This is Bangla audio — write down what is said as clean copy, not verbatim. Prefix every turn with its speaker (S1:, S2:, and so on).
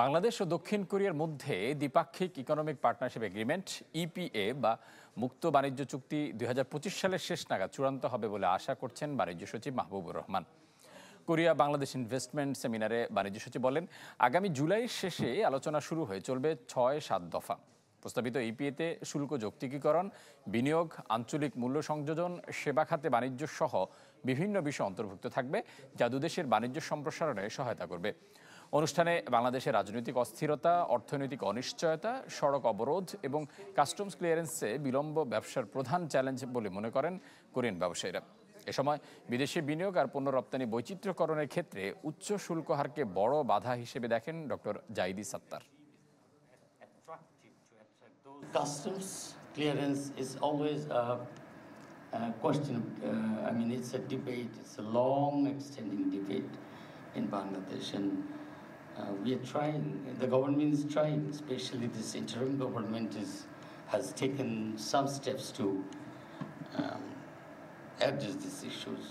S1: বাংলাদেশ ও দক্ষিণ কোরিয়ার মধ্যে দ্বিপাক্ষিক ইকোনমিক পার্টনারশিপ এগ্রিমেন্ট ইপিএ বা মুক্ত বাণিজ্য চুক্তি ২০২৫ সালের শেষ নাগাদ চূড়ান্ত হবে বলে আশা করছেন বাণিজ্য সচিব মাহবুবুর রহমান। কোরিয়া বাংলাদেশ ইনভেস্টমেন্ট সেমিনারে বাণিজ্য সচিব বলেন, আগামী জুলাইয়ের শেষে আলোচনা শুরু হয়ে চলবে ৬-৭ দফা। প্রস্তাবিত ইপিএতে শুল্ক যৌক্তিকীকরণ, বিনিয়োগ, আঞ্চলিক মূল্য সংযোজন, সেবা খাতে বাণিজ্য সহ বিভিন্ন বিষয় অন্তর্ভুক্ত থাকবে, যা দুদেশের বাণিজ্য সম্প্রসারণে সহায়তা করবে। অনুষ্ঠানে বাংলাদেশের রাজনৈতিক অস্থিরতা, অর্থনৈতিক অনিশ্চয়তা, সড়ক অবরোধ এবং কাস্টমস ক্লিয়ারেন্সে বিলম্ব ব্যবসার প্রধান চ্যালেঞ্জ বলে মনে করেন কোরিয়ান ব্যবসায়ীরা। এ সময় বিদেশি বিনিয়োগ আর পণ্য রপ্তানি বৈচিত্র্যকরণের ক্ষেত্রে উচ্চ শুল্ক হারকে বড় বাধা হিসেবে দেখেন doctor Zaidi Sattar.
S2: Customs clearance is always a question. It's a debate. It's a long, extending debate in Bangladesh, and we are trying. The government is trying, especially this interim government has taken some steps to address these issues.